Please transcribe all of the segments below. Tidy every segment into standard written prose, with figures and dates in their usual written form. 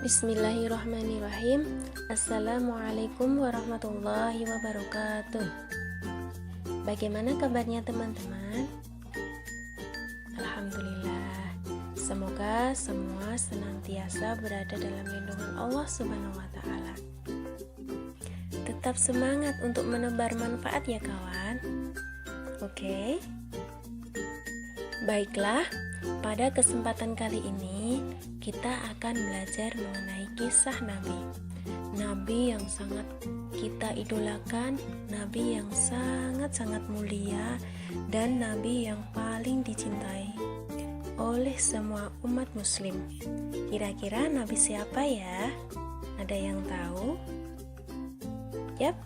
Bismillahirrahmanirrahim. Assalamualaikum warahmatullahi wabarakatuh. Bagaimana kabarnya teman-teman? Alhamdulillah. Semoga semua senantiasa berada dalam lindungan Allah Subhanahu wa Ta'ala. Tetap semangat untuk menebar manfaat ya kawan. Oke. Baiklah, pada kesempatan kali ini kita akan belajar mengenai kisah Nabi yang sangat kita idolakan, Nabi yang sangat-sangat mulia, dan Nabi yang paling dicintai oleh semua umat muslim. Kira-kira Nabi siapa ya? Ada yang tahu? Yap,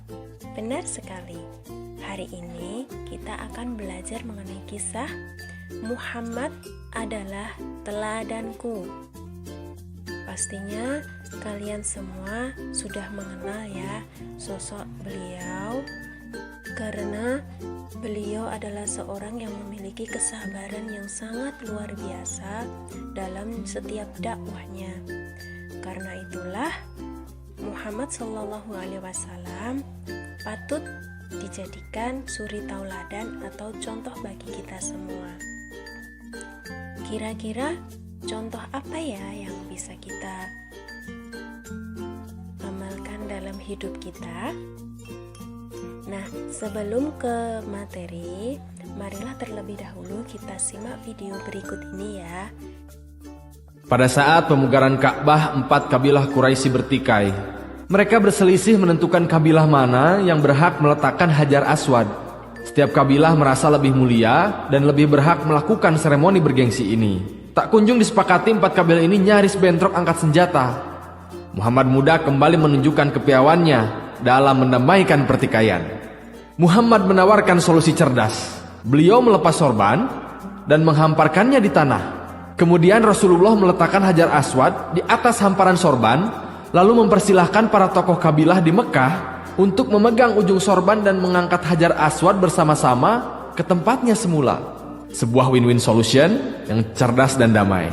benar sekali. Hari ini kita akan belajar mengenai kisah Muhammad adalah teladanku. Pastinya kalian semua sudah mengenal ya sosok beliau, karena beliau adalah seorang yang memiliki kesabaran yang sangat luar biasa dalam setiap dakwahnya. Karena itulah Muhammad SAW patut dijadikan suri tauladan atau contoh bagi kita semua. Kira-kira contoh apa ya yang bisa kita amalkan dalam hidup kita? Nah, sebelum ke materi, marilah terlebih dahulu kita simak video berikut ini ya. Pada saat pemugaran Ka'bah, 4 kabilah Quraisy bertikai. Mereka berselisih menentukan kabilah mana yang berhak meletakkan Hajar Aswad. Setiap kabilah merasa lebih mulia dan lebih berhak melakukan seremoni bergengsi ini. Tak kunjung disepakati, 4 kabilah ini nyaris bentrok angkat senjata. Muhammad muda kembali menunjukkan kepiawannya dalam mendamaikan pertikaian. Muhammad menawarkan solusi cerdas. Beliau melepas sorban dan menghamparkannya di tanah. Kemudian Rasulullah meletakkan Hajar Aswad di atas hamparan sorban, lalu mempersilahkan para tokoh kabilah di Mekah untuk memegang ujung sorban dan mengangkat Hajar Aswad bersama-sama ke tempatnya semula. Sebuah win-win solution yang cerdas dan damai.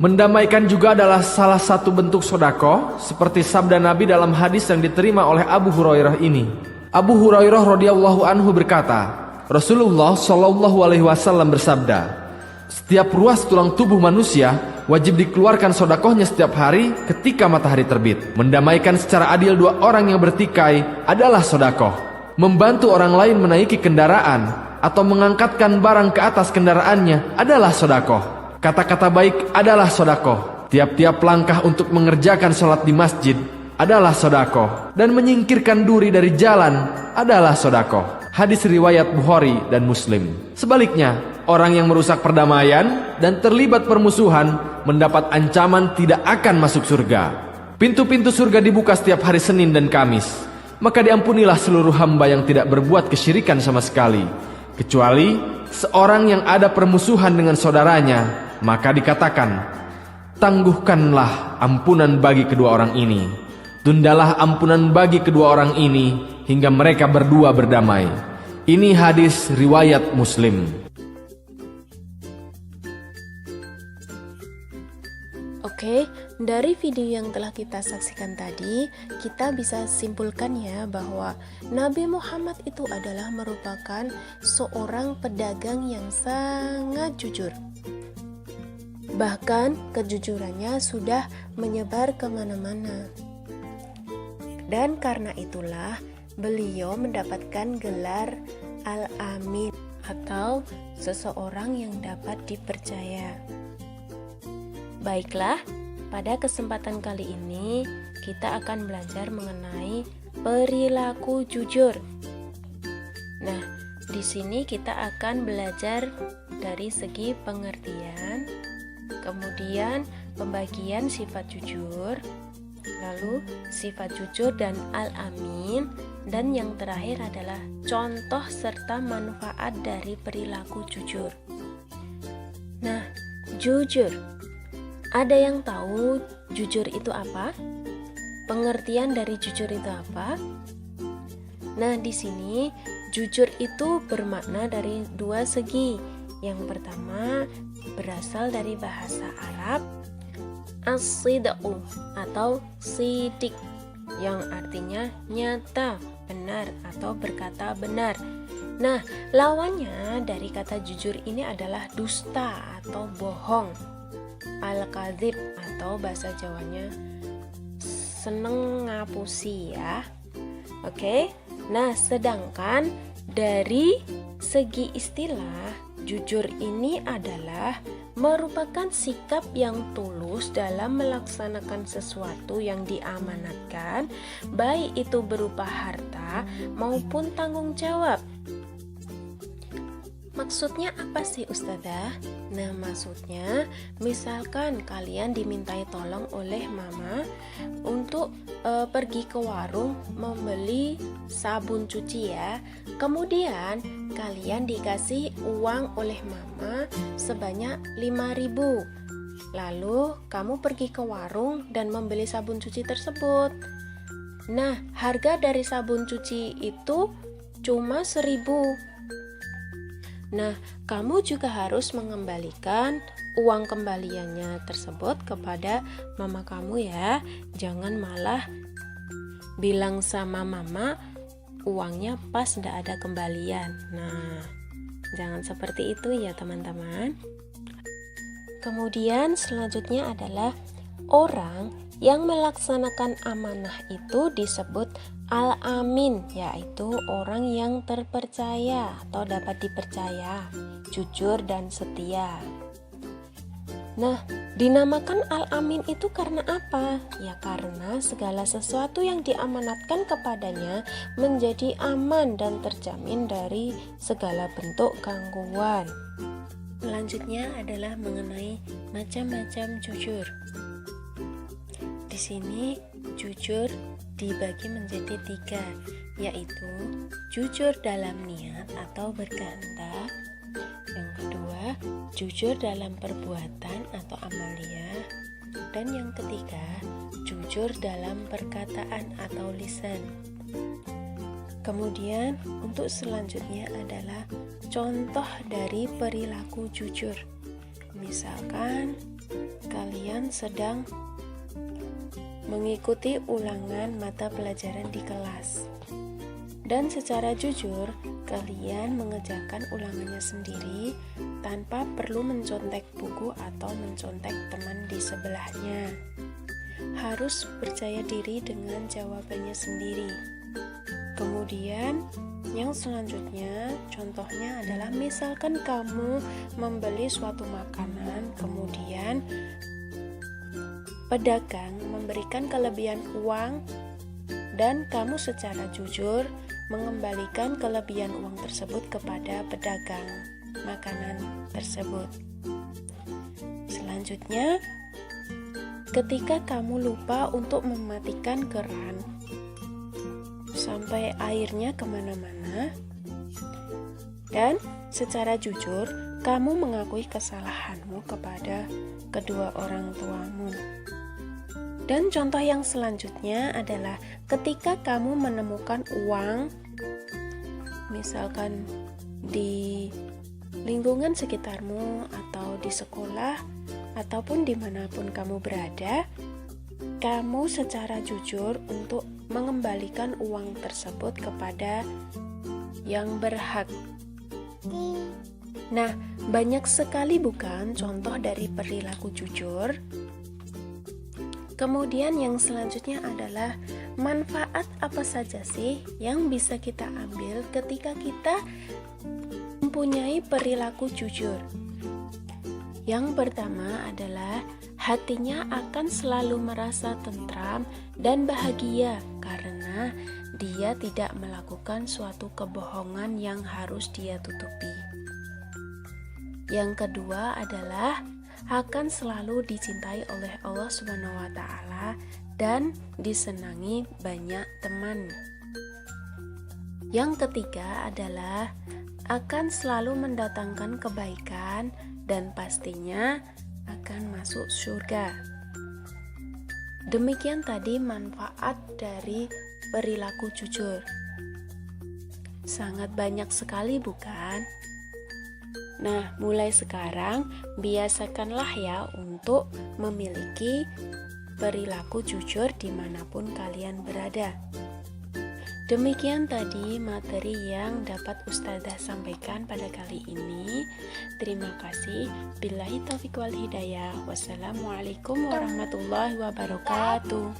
Mendamaikan juga adalah salah satu bentuk sedekah, seperti sabda Nabi dalam hadis yang diterima oleh Abu Hurairah ini. Abu Hurairah radhiyallahu anhu berkata, Rasulullah shallallahu alaihi wasallam bersabda, setiap ruas tulang tubuh manusia wajib dikeluarkan sedekahnya setiap hari ketika matahari terbit. Mendamaikan secara adil 2 orang yang bertikai adalah sedekah. Membantu orang lain menaiki kendaraan atau mengangkatkan barang ke atas kendaraannya adalah sedekah. Kata-kata baik adalah sedekah. Tiap-tiap langkah untuk mengerjakan sholat di masjid adalah sedekah, dan menyingkirkan duri dari jalan adalah sedekah. Hadis riwayat Bukhari dan Muslim. Sebaliknya, orang yang merusak perdamaian dan terlibat permusuhan mendapat ancaman tidak akan masuk surga. Pintu-pintu surga dibuka setiap hari Senin dan Kamis. Maka diampunilah seluruh hamba yang tidak berbuat kesyirikan sama sekali, kecuali seorang yang ada permusuhan dengan saudaranya. Maka dikatakan, tangguhkanlah ampunan bagi kedua orang ini. Tundalah ampunan bagi kedua orang ini hingga mereka berdua berdamai. Ini hadis riwayat Muslim. Oke, dari video yang telah kita saksikan tadi, kita bisa simpulkan ya bahwa Nabi Muhammad itu adalah merupakan seorang pedagang yang sangat jujur. Bahkan kejujurannya sudah menyebar kemana-mana. Dan karena itulah beliau mendapatkan gelar Al-Amin atau seseorang yang dapat dipercaya. Baiklah, pada kesempatan kali ini kita akan belajar mengenai perilaku jujur. Nah, di sini kita akan belajar dari segi pengertian, kemudian pembagian sifat jujur, lalu sifat jujur dan al-amin, dan yang terakhir adalah contoh serta manfaat dari perilaku jujur. Nah, jujur. Ada yang tahu jujur itu apa? Pengertian dari jujur itu apa? Nah, di sini jujur itu bermakna dari 2 segi. Yang pertama berasal dari bahasa Arab as-sidqu atau sidik yang artinya nyata, benar atau berkata benar. Nah, lawannya dari kata jujur ini adalah dusta atau bohong. Al-kadzib atau bahasa Jawanya seneng ngapusi ya. Oke. Nah, sedangkan dari segi istilah, jujur ini adalah merupakan sikap yang tulus dalam melaksanakan sesuatu yang diamanatkan, baik itu berupa harta maupun tanggung jawab. Maksudnya apa sih Ustazah? Nah, maksudnya misalkan kalian dimintai tolong oleh mama untuk pergi ke warung membeli sabun cuci ya. Kemudian kalian dikasih uang oleh mama sebanyak 5.000. Lalu kamu pergi ke warung dan membeli sabun cuci tersebut. Nah, harga dari sabun cuci itu cuma 1.000. Nah, kamu juga harus mengembalikan uang kembaliannya tersebut kepada mama kamu ya. Jangan malah bilang sama mama uangnya pas ndak ada kembalian. Nah, jangan seperti itu ya teman-teman. Kemudian selanjutnya adalah orang yang melaksanakan amanah itu disebut al-amin, yaitu orang yang terpercaya atau dapat dipercaya, jujur dan setia. Nah, dinamakan al-amin itu karena apa? Ya karena segala sesuatu yang diamanatkan kepadanya menjadi aman dan terjamin dari segala bentuk gangguan. Selanjutnya adalah mengenai macam-macam jujur. Di sini jujur dibagi menjadi 3, yaitu jujur dalam niat atau berkehendak. Yang kedua, jujur dalam perbuatan atau amalia. Dan yang ketiga, jujur dalam perkataan atau lisan. Kemudian untuk selanjutnya adalah contoh dari perilaku jujur. Misalkan kalian sedang mengikuti ulangan mata pelajaran di kelas, dan secara jujur kalian mengerjakan ulangannya sendiri tanpa perlu mencontek buku atau mencontek teman di sebelahnya. Harus percaya diri dengan jawabannya sendiri. Kemudian yang selanjutnya contohnya adalah misalkan kamu membeli suatu makanan, kemudian pedagang memberikan kelebihan uang dan kamu secara jujur mengembalikan kelebihan uang tersebut kepada pedagang makanan tersebut. Selanjutnya, ketika kamu lupa untuk mematikan keran sampai airnya kemana-mana, dan secara jujur kamu mengakui kesalahanmu kepada kedua orang tuamu. Dan contoh yang selanjutnya adalah ketika kamu menemukan uang, misalkan di lingkungan sekitarmu atau di sekolah ataupun dimanapun kamu berada, kamu secara jujur untuk mengembalikan uang tersebut kepada yang berhak. Nah, banyak sekali bukan contoh dari perilaku jujur. Kemudian yang selanjutnya adalah manfaat apa saja sih yang bisa kita ambil ketika kita mempunyai perilaku jujur. Yang pertama adalah hatinya akan selalu merasa tentram dan bahagia karena dia tidak melakukan suatu kebohongan yang harus dia tutupi. Yang kedua adalah akan selalu dicintai oleh Allah Subhanahu wa taala dan disenangi banyak teman. Yang ketiga adalah akan selalu mendatangkan kebaikan dan pastinya akan masuk surga. Demikian tadi manfaat dari perilaku jujur. Sangat banyak sekali bukan? Nah, mulai sekarang biasakanlah ya untuk memiliki perilaku jujur dimanapun kalian berada. Demikian tadi materi yang dapat Ustazah sampaikan pada kali ini. Terima kasih. Billahi taufiq wal hidayah. Wassalamualaikum warahmatullahi wabarakatuh.